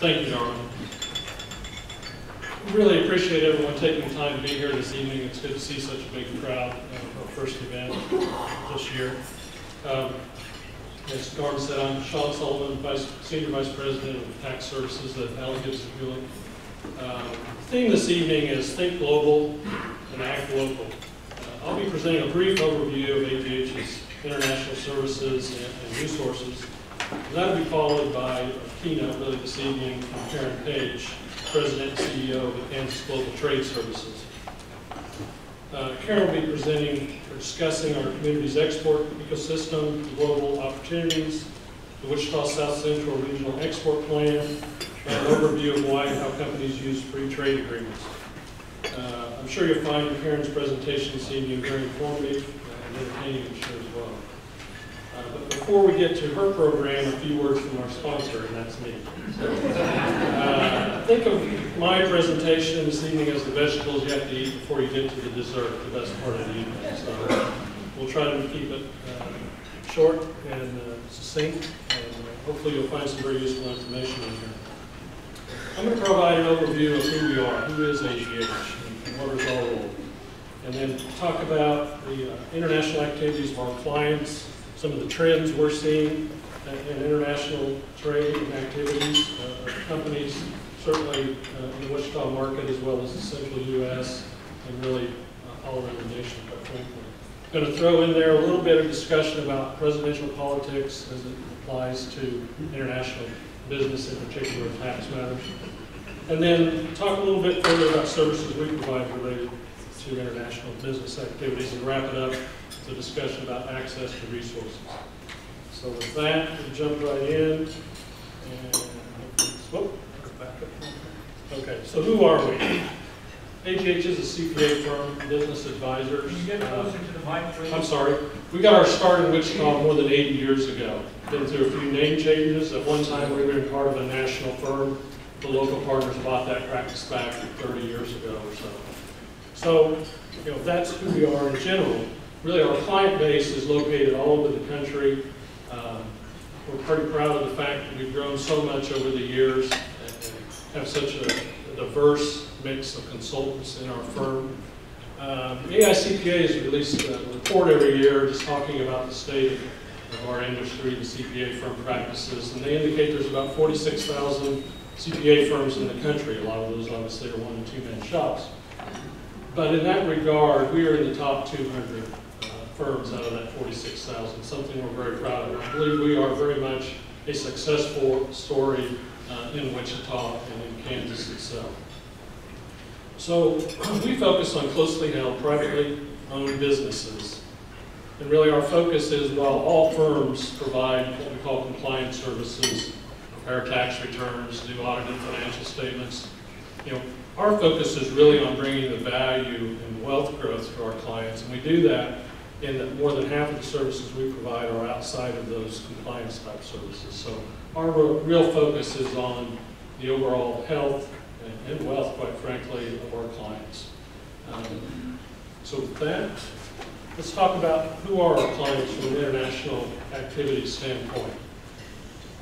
Thank you, Norman. Really appreciate everyone taking the time to be here this evening. It's good to see such a big crowd for our first event this year. As Norman said, I'm Sean Sullivan, Senior Vice President of Tax Services at Allen Gibson Hewlett. The theme this evening is Think Global and Act Local. I'll be presenting a brief overview of AGH's international services and resources. And that'll be followed by a keynote really this evening from Karen Page, President and CEO of the Kansas Global Trade Services. Karen will be presenting or discussing our community's export ecosystem, global opportunities, the Wichita-South Central Regional Export Plan, and an overview of why and how companies use free trade agreements. I'm sure you'll find Karen's presentation this evening very informative and entertaining, I'm sure, as well. But before we get to her program, a few words from our sponsor, and that's me. So, think of my presentation this evening as the vegetables you have to eat before you get to the dessert, the best part of the evening. So we'll try to keep it short and succinct, and hopefully you'll find some very useful information in here. I'm going to provide an overview of who we are, who is AGH, and what is our role, and then talk about the international activities of our clients, some of the trends we're seeing in international trade and activities of companies, certainly in the Wichita market as well as the central U.S. and really all around the nation, quite frankly. I'm going to throw in there a little bit of discussion about presidential politics as it applies to international business, in particular tax matters. And then talk a little bit further about services we provide related to international business activities and wrap it up with a discussion about access to resources. So with that, we'll jump right in. And, whoop, back up. Okay, so who are we? AGH is a CPA firm, business advisors. Can you get closer to the mic, please? I'm sorry. We got our start in Wichita more than 80 years ago. Been through a few name changes. At one time, we were part of a national firm. The local partners bought that practice back 30 years ago or so. So, that's who we are in general. Really, our client base is located all over the country. We're pretty proud of the fact that we've grown so much over the years and have such a diverse mix of consultants in our firm. AICPA has released a report every year just talking about the state of our industry, the CPA firm practices, and they indicate there's about 46,000 CPA firms in the country. A lot of those obviously are one- and two-man shops. But in that regard, we are in the top 200 firms out of that 46,000, something we're very proud of. I believe we are very much a successful story in Wichita and in Kansas itself. So we focus on closely held, privately owned businesses. And really our focus is, while all firms provide what we call compliance services, prepare tax returns, do audited financial statements, our focus is really on bringing the value and wealth growth to our clients. And we do that in that more than half of the services we provide are outside of those compliance type services. So our real focus is on the overall health and wealth, quite frankly, of our clients. So with that, let's talk about who are our clients from an international activity standpoint.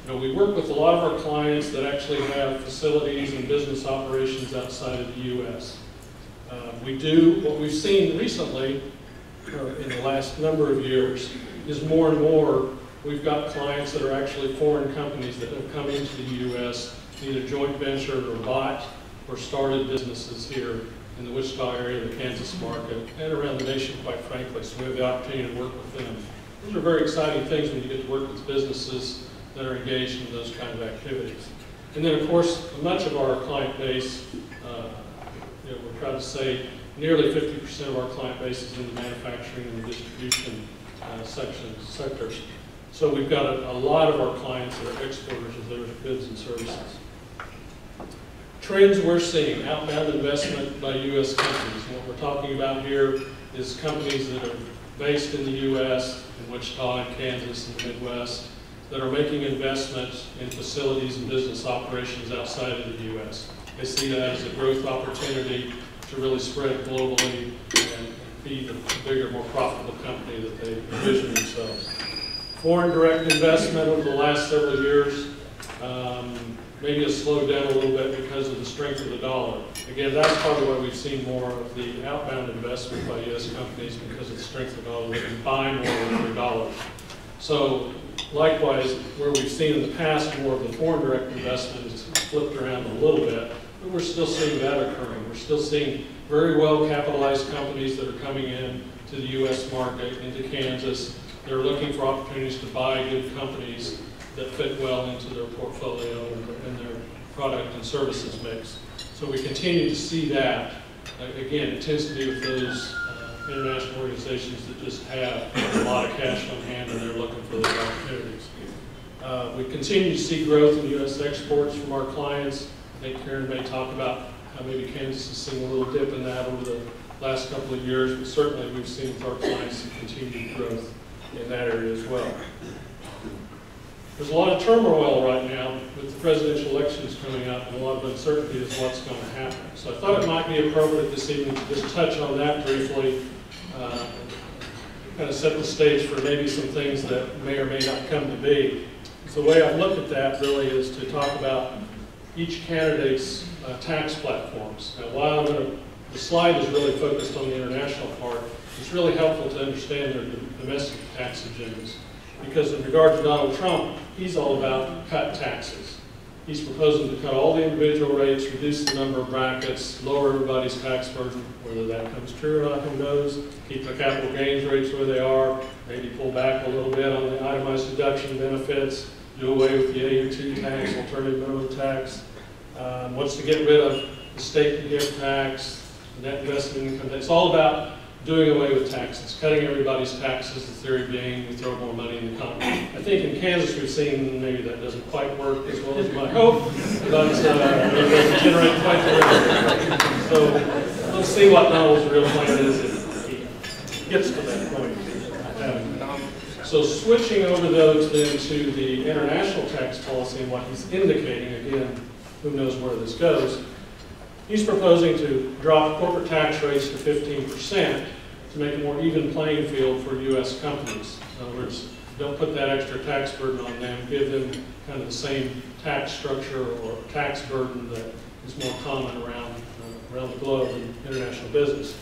We work with a lot of our clients that actually have facilities and business operations outside of the U.S. We do, what we've seen recently, in the last number of years, is more and more we've got clients that are actually foreign companies that have come into the U.S., either joint ventured or bought or started businesses here in the Wichita area, the Kansas market, and around the nation, quite frankly. So we have the opportunity to work with them. Those are very exciting things when you get to work with businesses that are engaged in those kind of activities. And then, of course, much of our client base, we're proud to say, nearly 50% of our client base is in the manufacturing and the distribution sectors. So we've got a lot of our clients that are exporters of their goods and services. Trends we're seeing: outbound investment by U.S. companies. And what we're talking about here is companies that are based in the U.S., in Wichita and Kansas and the Midwest, that are making investments in facilities and business operations outside of the U.S. They see that as a growth opportunity to really spread globally and be the bigger, more profitable company that they envision themselves. Foreign direct investment over the last several years maybe has slowed down a little bit because of the strength of the dollar. Again, that's probably why we've seen more of the outbound investment by U.S. companies because of the strength of the dollar. They can buy more with their dollars. So likewise, where we've seen in the past more of the foreign direct investment has flipped around a little bit, but we're still seeing that occurring. We're still seeing very well capitalized companies that are coming in to the U.S. market, into Kansas. They're looking for opportunities to buy good companies that fit well into their portfolio and their product and services mix. So we continue to see that. Again, it tends to be with those international organizations that just have a lot of cash on hand and they're looking for those opportunities. We continue to see growth in U.S. exports from our clients. I think Karen may talk about how maybe Kansas has seen a little dip in that over the last couple of years, but certainly we've seen with our clients some continued growth in that area as well. There's a lot of turmoil right now with the presidential elections coming up and a lot of uncertainty as to what's going to happen. So I thought it might be appropriate this evening to just touch on that briefly, kind of set the stage for maybe some things that may or may not come to be. So the way I've looked at that really is to talk about each candidate's tax platforms. Now, while the slide is really focused on the international part, it's really helpful to understand their domestic tax agendas. Because in regard to Donald Trump, he's all about cut taxes. He's proposing to cut all the individual rates, reduce the number of brackets, lower everybody's tax burden. Whether that comes true or not, who knows? Keep the capital gains rates where they are, maybe pull back a little bit on the itemized deduction benefits, do away with the AGH tax, alternative minimum tax. Wants to get rid of the state gift tax, the net investment income tax. It's all about doing away with taxes, cutting everybody's taxes, the theory being we throw more money in the economy. I think in Kansas we've seen maybe that doesn't quite work as well as you might hope, but it doesn't generate quite the revenue. So let's see what Donald's real plan is if he gets to that point. So switching over those then to the international tax policy and what he's indicating, again, who knows where this goes. He's proposing to drop corporate tax rates to 15% to make a more even playing field for U.S. companies. In other words, don't put that extra tax burden on them, give them kind of the same tax structure or tax burden that is more common around the globe in international business.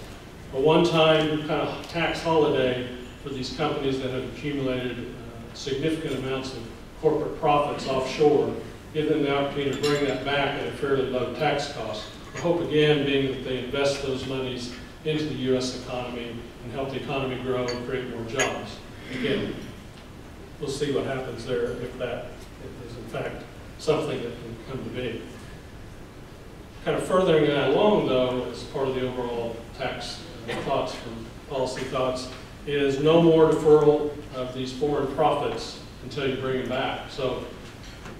A one-time kind of tax holiday for these companies that have accumulated significant amounts of corporate profits offshore, give them the opportunity to bring that back at a fairly low tax cost. The hope again being that they invest those monies into the U.S. economy and help the economy grow and create more jobs. Again, we'll see what happens there if that is in fact something that can come to be. Kind of furthering that along though, as part of the overall tax thoughts from policy thoughts, is no more deferral of these foreign profits until you bring them back. So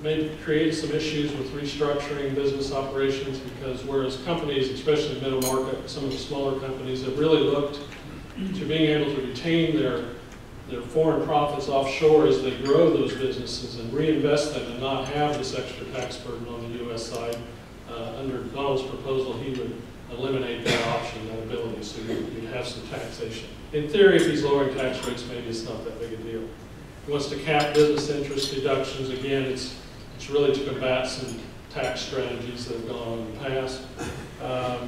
may create some issues with restructuring business operations because whereas companies, especially middle market, some of the smaller companies have really looked to being able to retain their foreign profits offshore as they grow those businesses and reinvest them and not have this extra tax burden on the U.S. side. Under Donald's proposal, he would eliminate that option, that ability, so you'd have some taxation. In theory, if he's lowering tax rates, maybe it's not that big a deal. He wants to cap business interest deductions. Again, it's really to combat some tax strategies that have gone on in the past.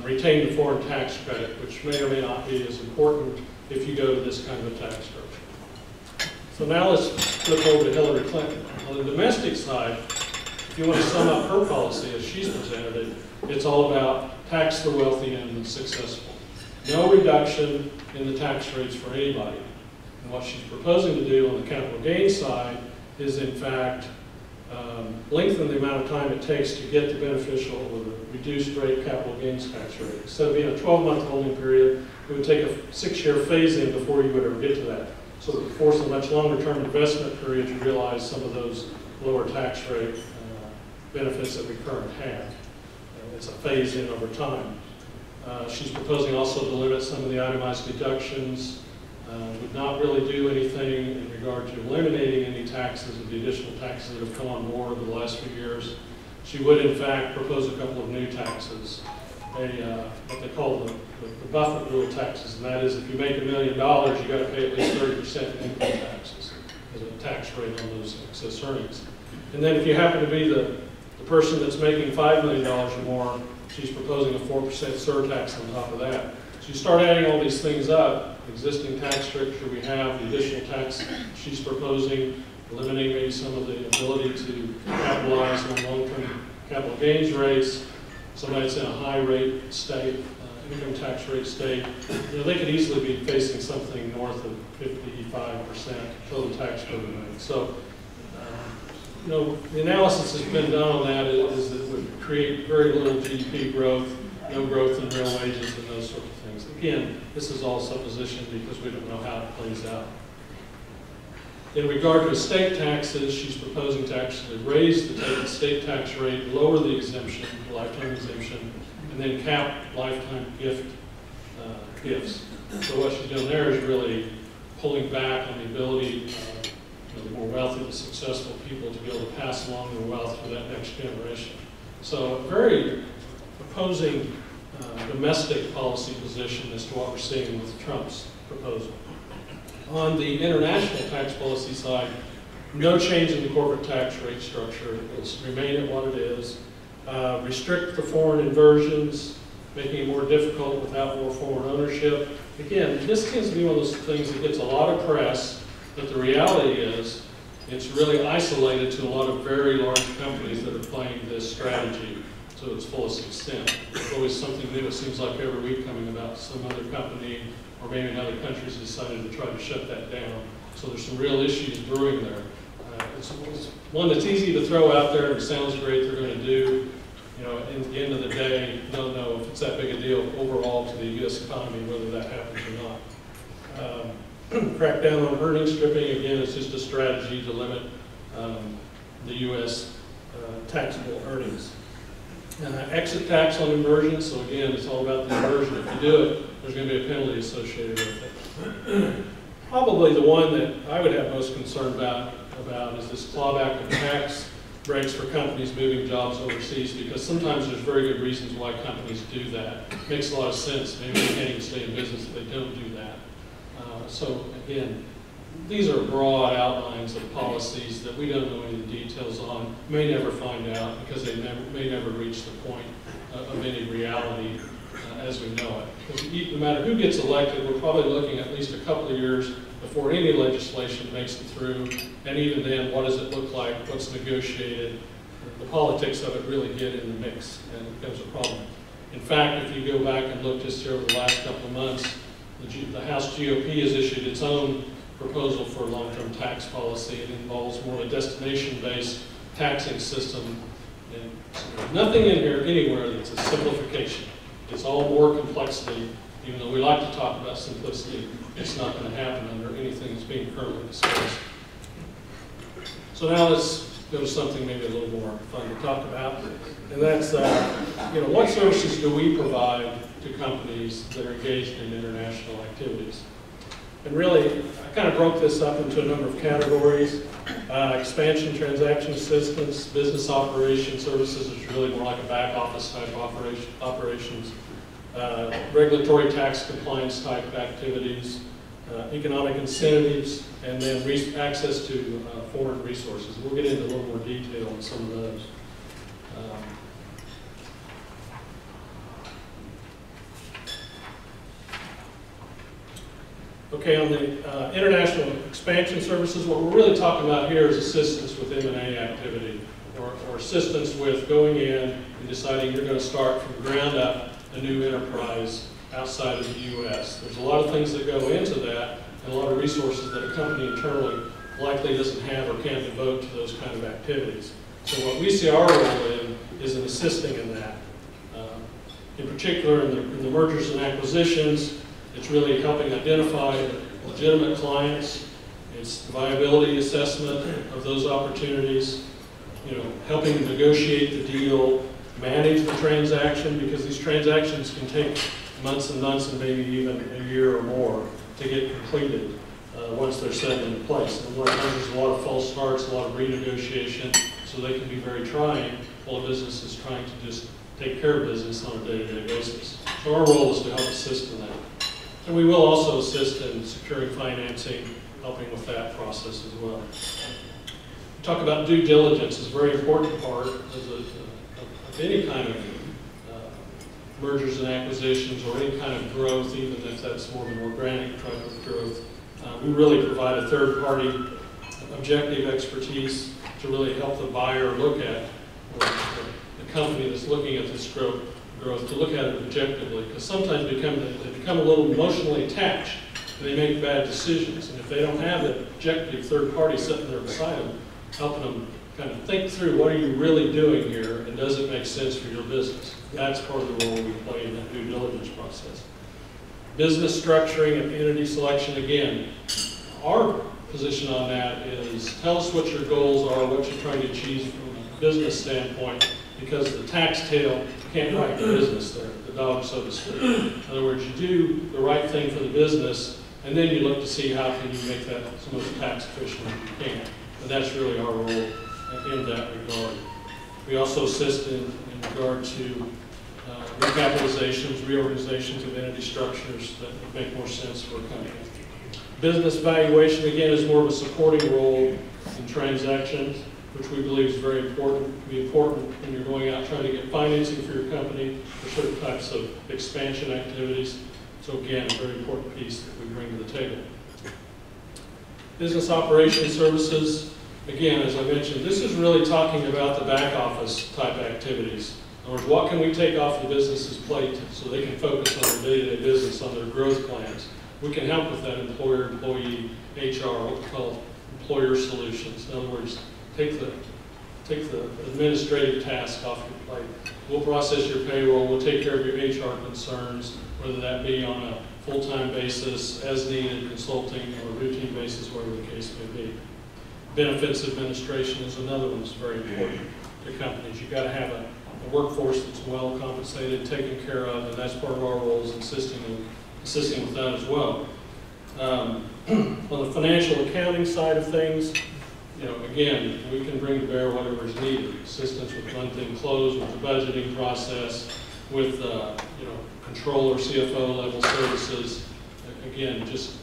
Retain the foreign tax credit, which may or may not be as important if you go to this kind of a tax structure. So now let's flip over to Hillary Clinton. On the domestic side, if you want to sum up her policy as she's presented it, it's all about tax the wealthy and the successful. No reduction in the tax rates for anybody. And what she's proposing to do on the capital gains side is in fact lengthen the amount of time it takes to get the beneficial or the reduced rate capital gains tax rate. Instead of being a 12-month holding period, it would take a 6-year phase-in before you would ever get to that. So it would force a much longer-term investment period to realize some of those lower tax rate benefits that we currently have. It's a phase-in over time. She's proposing also to limit some of the itemized deductions. Would not really do anything in regard to eliminating any taxes or the additional taxes that have come on board over the last few years. She would, in fact, propose a couple of new taxes, what they call the Buffett rule taxes, and that is if you make $1 million, you've got to pay at least 30% income taxes as a tax rate on those excess earnings. And then if you happen to be the person that's making $5 million or more, she's proposing a 4% surtax on top of that. So you start adding all these things up, existing tax structure we have, the additional tax she's proposing, eliminating maybe some of the ability to capitalize on long-term capital gains rates. Somebody that's in a high rate state, income tax rate state, they could easily be facing something north of 55% total tax burden rate. So, the analysis that's been done on that is that it would create very little GDP growth, no growth in real wages, and those sorts of things. Again, this is all supposition because we don't know how it plays out. In regard to estate taxes, she's proposing to actually raise the state tax rate, lower the exemption, the lifetime exemption, and then cap lifetime gifts. So what she's doing there is really pulling back on the ability of the more wealthy, the successful people to be able to pass along their wealth to that next generation. So a very opposing domestic policy position as to what we're seeing with Trump's proposal. On the international tax policy side, no change in the corporate tax rate structure. It'll remain at what it is. Restrict the foreign inversions, making it more difficult without more foreign ownership. Again, this tends to be one of those things that gets a lot of press, but the reality is it's really isolated to a lot of very large companies that are playing this strategy to its fullest extent. There's always something new, it seems like every week, coming about some other company or maybe another country's decided to try to shut that down. So there's some real issues brewing there. It's one that's easy to throw out there and it sounds great they're going to do. In the end of the day, you don't know if it's that big a deal overall to the U.S. economy, whether that happens or not. Crack down on earnings stripping, again, it's just a strategy to limit the U.S. Taxable earnings. Exit tax on inversion, so again, it's all about the inversion. If you do it, there's going to be a penalty associated with it. Probably the one that I would have most concern about is this clawback of tax breaks for companies moving jobs overseas, because sometimes there's very good reasons why companies do that. It makes a lot of sense. Maybe they can't even stay in business if they don't do that. So again, these are broad outlines of policies that we don't know any of the details on, may never find out because they may never reach the point of any reality as we know it. Because no matter who gets elected, we're probably looking at least a couple of years before any legislation makes it through, and even then, what does it look like, what's negotiated, the politics of it really get in the mix, and it becomes a problem. In fact, if you go back and look just here over the last couple of months, the House GOP has issued its own proposal for long-term tax policy. It involves more of a destination-based taxing system. And nothing in here anywhere that's a simplification. It's all more complexity. Even though we like to talk about simplicity, it's not going to happen under anything that's being currently discussed. So now let's go to something maybe a little more fun to talk about, and that's what services do we provide to companies that are engaged in international activities? And really, I kind of broke this up into a number of categories. Expansion, transaction assistance, business operation services is really more like a back office type operations. Regulatory tax compliance type activities, economic incentives, and then access to foreign resources. We'll get into a little more detail on some of those. Okay, on the international expansion services, what we're really talking about here is assistance with M&A activity, or assistance with going in and deciding you're going to start from the ground up a new enterprise outside of the U.S. There's a lot of things that go into that, and a lot of resources that a company internally likely doesn't have or can't devote to those kind of activities. So what we see our role in is in assisting in that. In particular, in the mergers and acquisitions, it's really helping identify legitimate clients. It's the viability assessment of those opportunities, helping negotiate the deal, manage the transaction, because these transactions can take months and months and maybe even a year or more to get completed once they're set into place. And there's a lot of false starts, a lot of renegotiation, so they can be very trying while a business is trying to just take care of business on a day-to-day basis. So our role is to help assist in that. And we will also assist in securing financing, helping with that process as well. talk about due diligence is a very important part of any kind of mergers and acquisitions or any kind of growth, even if that's more of an organic type of growth. We really provide a third-party objective expertise to really help the buyer look at, or the company that's looking at this growth, to look at it objectively, because sometimes they become a little emotionally attached and they make bad decisions. And if they don't have an objective third party sitting there beside them, helping them kind of think through what are you really doing here and does it make sense for your business. That's part of the role we play in that due diligence process. Business structuring and entity selection, again, our position on that is tell us what your goals are, what you're trying to achieve from a business standpoint, because the tax tail can't write the business there, the dog, so to speak. In other words, you do the right thing for the business, and then you look to see how can you make that as most tax efficient as you can. And that's really our role in that regard. We also assist in regard to recapitalizations, reorganizations of entity structures that would make more sense for a company. Business valuation, again, is more of a supporting role in transactions, which we believe is very important. It can be important when you're going out trying to get financing for your company for certain types of expansion activities. So again, a very important piece that we bring to the table. Business operations services, again, as I mentioned, this is really talking about the back office type activities. In other words, what can we take off the business's plate so they can focus on their day-to-day business, on their growth plans. We can help with that employer, employee, HR, what we call employer solutions. In other words, take the administrative task off your plate. We'll process your payroll, we'll take care of your HR concerns, whether that be on a full-time basis, as needed, consulting, or a routine basis, whatever the case may be. Benefits administration is another one that's very important to companies. You've got to have a workforce that's well compensated, taken care of, and that's part of our role is assisting with that as well. On the financial accounting side of things, again, we can bring to bear whatever is needed. Assistance with month-end close, with the budgeting process, with controller, CFO level services. Again, just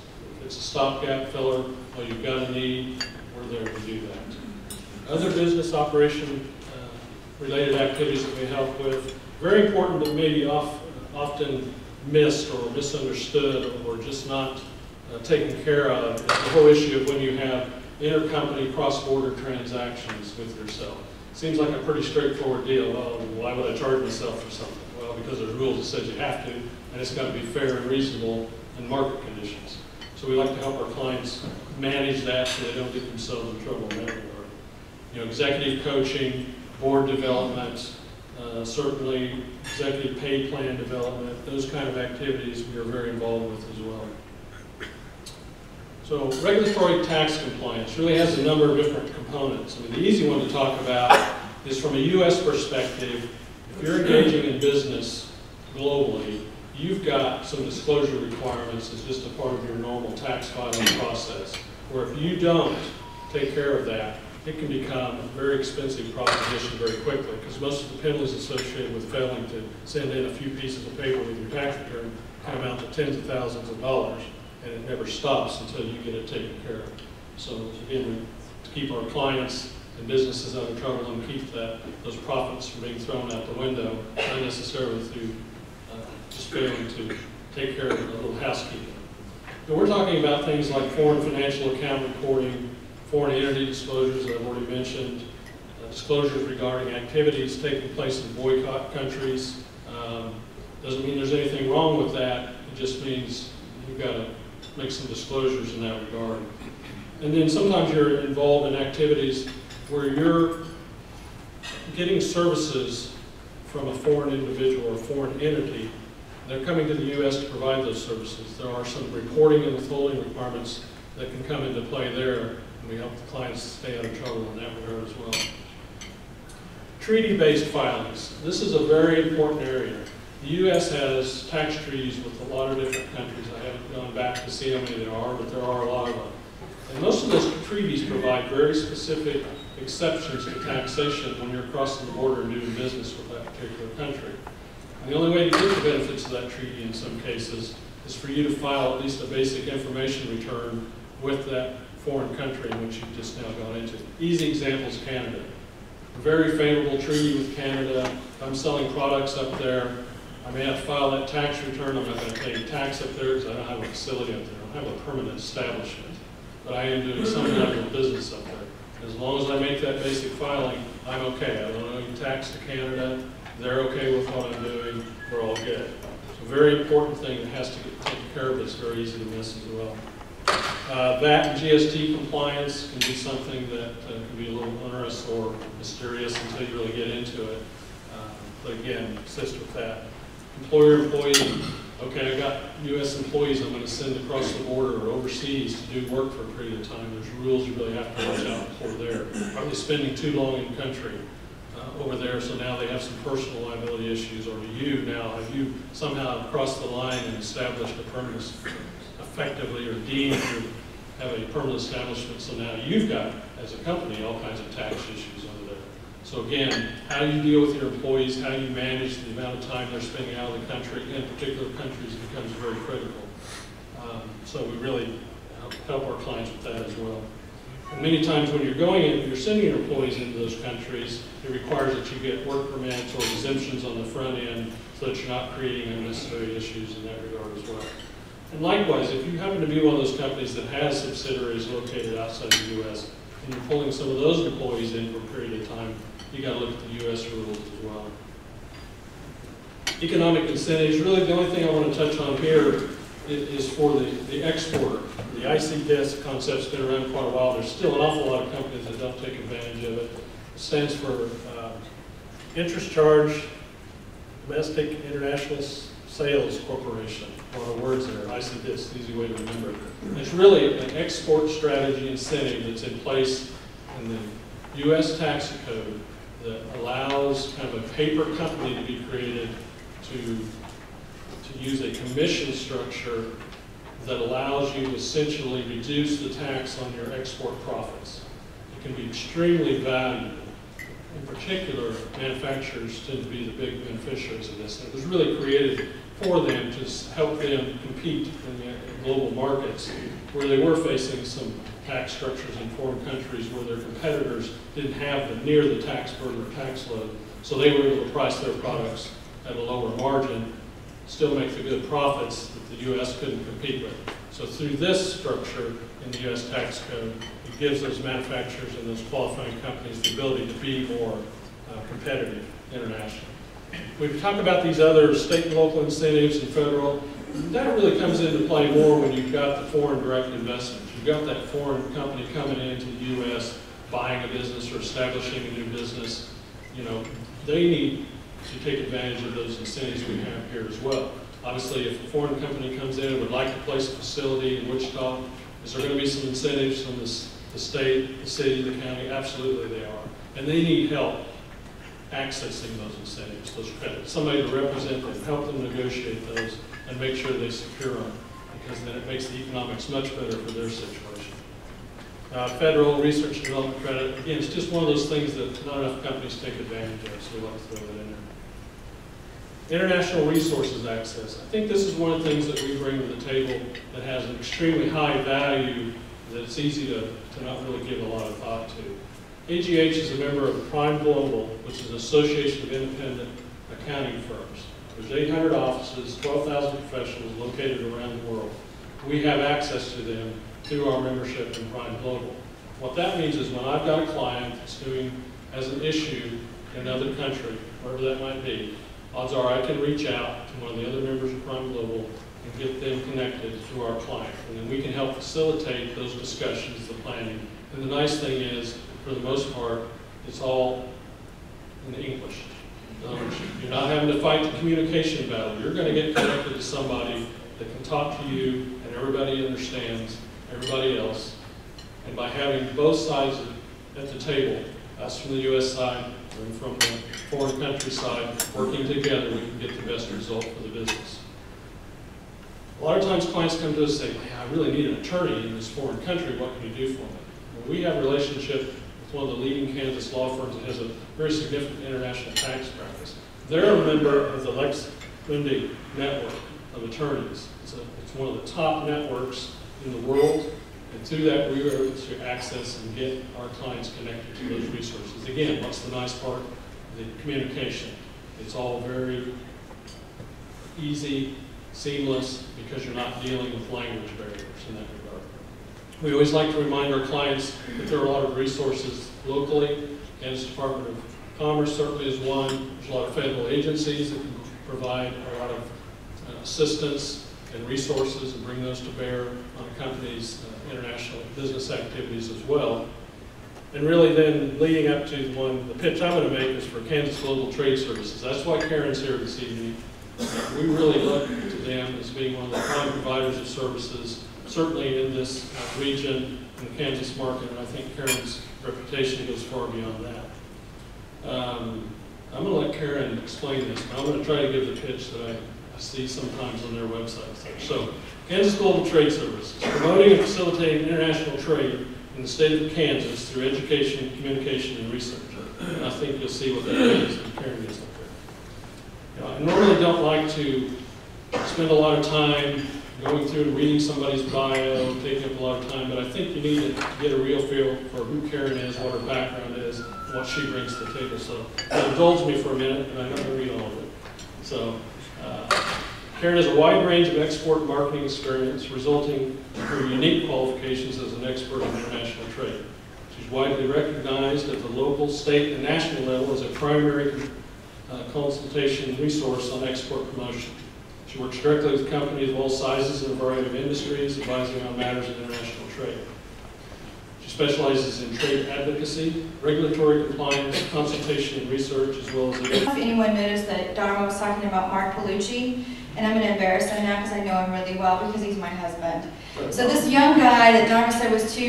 it's a stopgap filler. Well, you've got a need, we're there to do that. Other business operation related activities that we help with, very important but maybe often missed or misunderstood or just not taken care of is the whole issue of when you have intercompany cross-border transactions with yourself. Seems like a pretty straightforward deal. Well, why would I charge myself for something? Well, because there's rules that says you have to, and it's got to be fair and reasonable in market conditions. So we like to help our clients manage that so they don't get themselves in trouble in that regard. Executive coaching, board development, certainly executive pay plan development, those kind of activities we are very involved with as well. So regulatory tax compliance really has a number of different components. I mean, the easy one to talk about is from a U.S. perspective. If you're engaging in business globally, you've got some disclosure requirements as just a part of your normal tax filing process, where if you don't take care of that, it can become a very expensive proposition very quickly, because most of the penalties associated with failing to send in a few pieces of paper with your tax return can amount to tens of thousands of dollars, and it never stops until you get it taken care of. So again, to keep our clients and businesses out of trouble and keep those profits from being thrown out the window, not necessarily through just failing to take care of a little housekeeping. But we're talking about things like foreign financial account reporting, foreign entity disclosures that I've already mentioned, disclosures regarding activities taking place in boycott countries. Doesn't mean there's anything wrong with that. It just means you've got to make some disclosures in that regard. And then sometimes you're involved in activities where you're getting services from a foreign individual or a foreign entity. They're coming to the U.S. to provide those services. There are some reporting and withholding requirements that can come into play there, and we help the clients stay out of trouble in that regard as well. Treaty-based filings. This is a very important area. The U.S. has tax treaties with a lot of different countries. I haven't gone back to see how many there are, but there are a lot of them. And most of those treaties provide very specific exceptions to taxation when you're crossing the border and doing business with that particular country. And the only way to get the benefits of that treaty in some cases is for you to file at least a basic information return with that foreign country in which you've just now gone into. Easy example is Canada. A very favorable treaty with Canada. If I'm selling products up there, I may have to file that tax return. I'm not going to pay tax up there because I don't have a facility up there. I don't have a permanent establishment. But I am doing some level of business up there. As long as I make that basic filing, I'm okay. I don't owe any tax to Canada. They're okay with what I'm doing. We're all good. So a very important thing that has to get taken care of. It's very easy to miss as well. That and GST compliance can be something that can be a little onerous or mysterious until you really get into it. But again, assist with that. Employer-employee. Okay, I've got U.S. employees I'm going to send across the border or overseas to do work for a period of time. There's rules you really have to watch out for there. Are they spending too long in country over there, so now they have some personal liability issues? Or do you now, have you somehow crossed the line and established a permanent, effectively, or deemed to have a permanent establishment, so now you've got, as a company, all kinds of tax issues over there. So again, how you deal with your employees, how you manage the amount of time they're spending out of the country, in particular countries, becomes very critical. So we really help our clients with that as well. And many times when you're going in, you're sending your employees into those countries, it requires that you get work permits or exemptions on the front end so that you're not creating unnecessary issues in that regard as well. And likewise, if you happen to be one of those companies that has subsidiaries located outside the U.S., and you're pulling some of those employees in for a period of time, you got to look at the U.S. rules as well. Economic incentives, really the only thing I want to touch on here is for the exporter. The ICDIS concept's been around quite a while. There's still an awful lot of companies that don't take advantage of it. It stands for Interest Charge Domestic International Sales Corporation. A lot of words there, ICDIS, easy way to remember it. It's really an export strategy incentive that's in place in the U.S. tax code that allows kind of a paper company to be created to use a commission structure that allows you to essentially reduce the tax on your export profits. It can be extremely valuable. In particular, manufacturers tend to be the big beneficiaries of this. And it was really created for them to help them compete in the global markets where they were facing some tax structures in foreign countries where their competitors didn't have near the tax burden or tax load. So they were able to price their products at a lower margin, still make the good profits that the U.S. couldn't compete with. So through this structure in the U.S. tax code, it gives those manufacturers and those qualifying companies the ability to be more competitive internationally. We've talked about these other state and local incentives and federal. That really comes into play more when you've got the foreign direct investment. You've got that foreign company coming into the U.S., buying a business or establishing a new business. You know, they need to take advantage of those incentives we have here as well. Obviously, if a foreign company comes in and would like to place a facility in Wichita, is there going to be some incentives from the state, the city, the county? Absolutely they are. And they need help accessing those incentives, those credits. Somebody to represent them, help them negotiate those, and make sure they secure them, because then it makes the economics much better for their situation. Federal research and development credit, again, it's just one of those things that not enough companies take advantage of, so we like to throw that in there. International resources access. I think this is one of the things that we bring to the table that has an extremely high value that it's easy to not really give a lot of thought to. AGH is a member of Prime Global, which is an association of independent accounting firms. There's 800 offices, 12,000 professionals located around the world. We have access to them through our membership in Prime Global. What that means is when I've got a client that's doing as an issue in another country, wherever that might be, odds are I can reach out to one of the other members of Prime Global and get them connected to our client. And then we can help facilitate those discussions, the planning. And the nice thing is, for the most part, it's all in English. In other words, you're not having to fight the communication battle. You're going to get connected to somebody that can talk to you and everybody understands everybody else. And by having both sides at the table, us from the U.S. side and from the foreign country side, working together, we can get the best result for the business. A lot of times clients come to us and say, hey, I really need an attorney in this foreign country. What can you do for me? Well, we have a relationship with one of the leading Kansas law firms that has a very significant international tax practice. They're a member of the Lex Lindy network of attorneys. It's one of the top networks in the world, And through that, we were able to access and get our clients connected to those resources. Again, what's the nice part? The communication. It's all very easy, seamless, because you're not dealing with language barriers in that regard. We always like to remind our clients that there are a lot of resources locally. Kansas Department of Commerce certainly is one. There's a lot of federal agencies that can provide a lot of assistance and resources and bring those to bear on a company's international business activities as well. And really then leading up to the pitch I'm going to make is for Kansas Global Trade Services. That's why Karen's here this evening. We really look to them as being one of the prime providers of services, certainly in this region, in the Kansas market, and I think Karen's reputation goes far beyond that. I'm going to let Karen explain this, but I'm going to try to give the pitch that I see sometimes on their websites. So, Kansas Global Trade Services, promoting and facilitating international trade in the state of Kansas through education, communication, and research. And I think you'll see what that is when Karen gets up there. I normally don't like to spend a lot of time going through and reading somebody's bio, taking up a lot of time, but I think you need to get a real feel for who Karen is, what her background is, and what she brings to the table. So indulge me for a minute, and I'm not going to read all of it. So Karen has a wide range of export marketing experience, resulting from her unique qualifications as an expert in international trade. She's widely recognized at the local, state, and national level as a primary consultation resource on export promotion. She works directly with companies of all sizes in a variety of industries, advising on matters of international trade. She specializes in trade advocacy, regulatory compliance, consultation and research, as well as... If anyone noticed that Dharma was talking about Mark Palucci, and I'm going to embarrass him now because I know him really well because he's my husband. So this young guy that Dharma said was too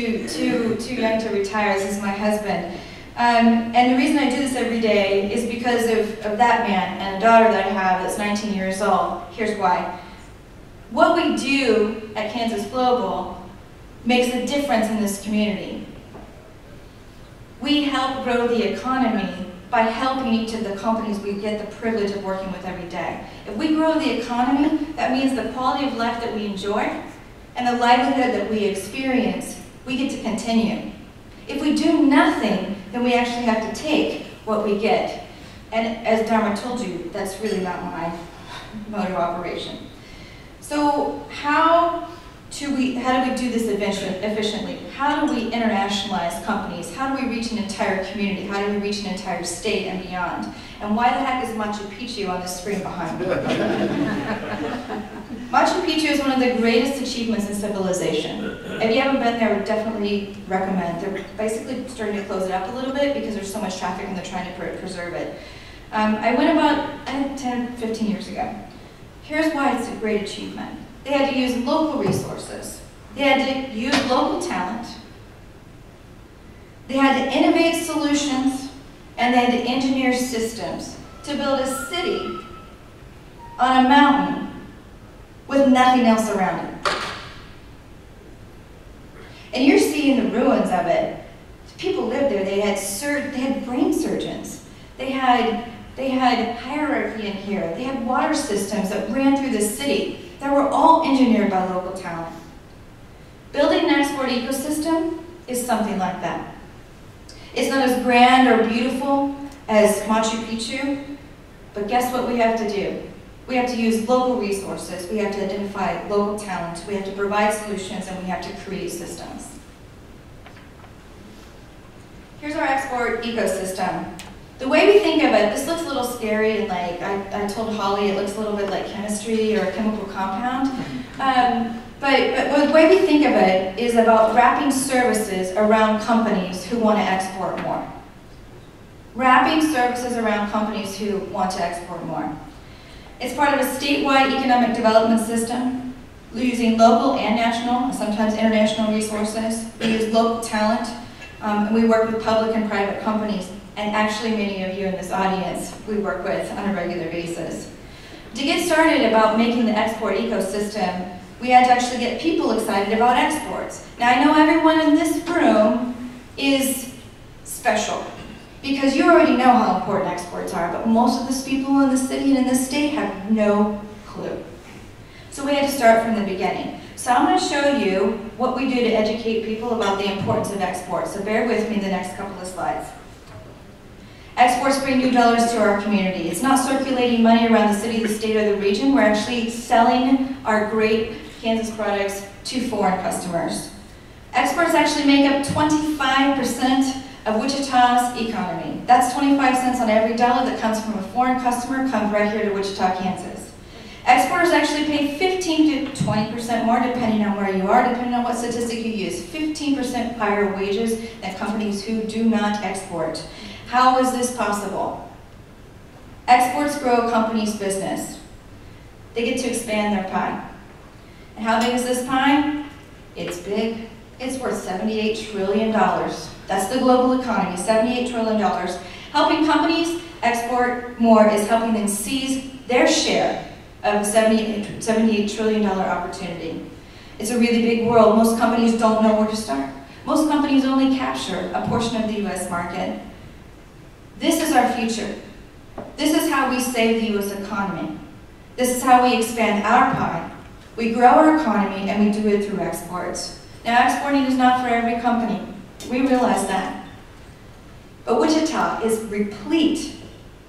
young to retire, this is my husband. And the reason I do this every day is because of that man and a daughter that I have that's 19 years old. Here's why. What we do at Kansas Global makes a difference in this community. We help grow the economy by helping each of the companies we get the privilege of working with every day. If we grow the economy, that means the quality of life that we enjoy and the livelihood that we experience, we get to continue. If we do nothing, then we actually have to take what we get. And as Dharma told you, that's really not my mode of operation. So how do we do this efficiently? How do we internationalize companies? How do we reach an entire community? How do we reach an entire state and beyond? And why the heck is Machu Picchu on the screen behind me? Machu Picchu is one of the greatest achievements in civilization. If you haven't been there, I would definitely recommend. They're basically starting to close it up a little bit because there's so much traffic and they're trying to preserve it. I went about 10, 15 years ago. Here's why it's a great achievement. They had to use local resources. They had to use local talent. They had to innovate solutions, and they had to engineer systems to build a city on a mountain with nothing else around it. And you're seeing the ruins of it. People lived there. They had brain surgeons. They had hierarchy in here. They had water systems that ran through the city that were all engineered by local talent. Building an export ecosystem is something like that. It's not as grand or beautiful as Machu Picchu, but guess what we have to do? We have to use local resources, we have to identify local talent, we have to provide solutions, and we have to create systems. Here's our export ecosystem. The way we think of it, this looks a little scary, and like I told Holly, it looks a little bit like chemistry or a chemical compound. But the way we think of it is about wrapping services around companies who want to export more. Wrapping services around companies who want to export more. It's part of a statewide economic development system, using local and national, and sometimes international resources. We use local talent, and we work with public and private companies. And actually many of you in this audience we work with on a regular basis. To get started about making the export ecosystem, we had to actually get people excited about exports. Now I know everyone in this room is special because you already know how important exports are, but most of the people in the city and in this state have no clue. So we had to start from the beginning. So I'm going to show you what we do to educate people about the importance of exports. So bear with me the next couple of slides. Exports bring new dollars to our community. It's not circulating money around the city, the state, or the region. We're actually selling our great Kansas products to foreign customers. Exports actually make up 25% of Wichita's economy. That's 25 cents on every dollar that comes from a foreign customer comes right here to Wichita, Kansas. Exporters actually pay 15 to 20% more depending on where you are, depending on what statistic you use. 15% higher wages than companies who do not export. How is this possible? Exports grow a company's business. They get to expand their pie. And how big is this pie? It's big. It's worth $78 trillion. That's the global economy, $78 trillion. Helping companies export more is helping them seize their share of the $78 trillion opportunity. It's a really big world. Most companies don't know where to start. Most companies only capture a portion of the U.S. market. This is our future. This is how we save the U.S. economy. This is how we expand our pie. We grow our economy and we do it through exports. Now, exporting is not for every company. We realize that. But Wichita is replete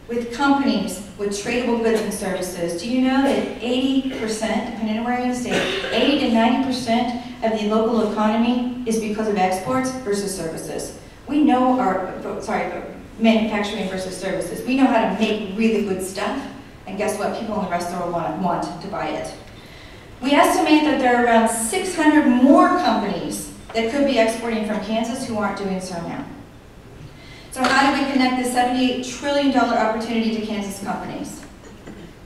with companies with tradable goods and services. Do you know that 80%, depending on where you're in the state, 80 to 90% of the local economy is because of exports versus services? We know manufacturing versus services. We know how to make really good stuff, and guess what? People in the rest of the world want to buy it. We estimate that there are around 600 more companies that could be exporting from Kansas who aren't doing so now. So how do we connect this $78 trillion opportunity to Kansas companies?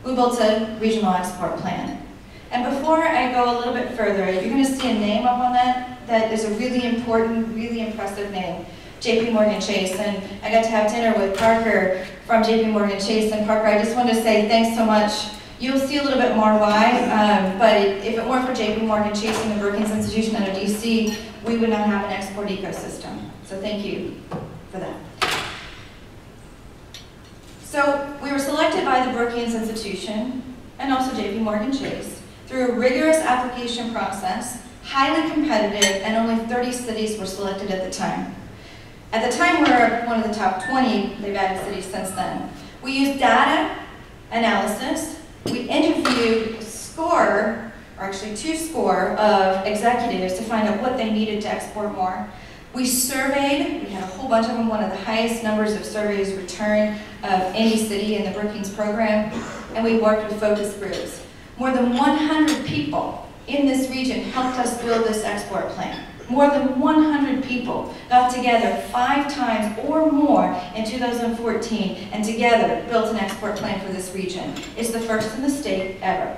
We built a regional export plan. And before I go a little bit further, you're going to see a name up on that is a really important, really impressive name, JP Chase. And I got to have dinner with Parker from JP Chase. And Parker, I just wanted to say thanks so much. You'll see a little bit more why, but if it weren't for JP Chase and the Brookings Institution out of DC, we would not have an export ecosystem. So thank you for that. So we were selected by the Brookings Institution and also JP Chase through a rigorous application process, highly competitive, and only 30 cities were selected at the time. At the time, we were one of the top 20. They've added cities since then. We used data analysis. We interviewed two score of executives to find out what they needed to export more. We surveyed, we had a whole bunch of them, one of the highest numbers of surveys returned of any city in the Brookings program, and we worked with focus groups. More than 100 people in this region helped us build this export plan. More than 100 people got together 5 times or more in 2014 and together built an export plan for this region. It's the first in the state ever.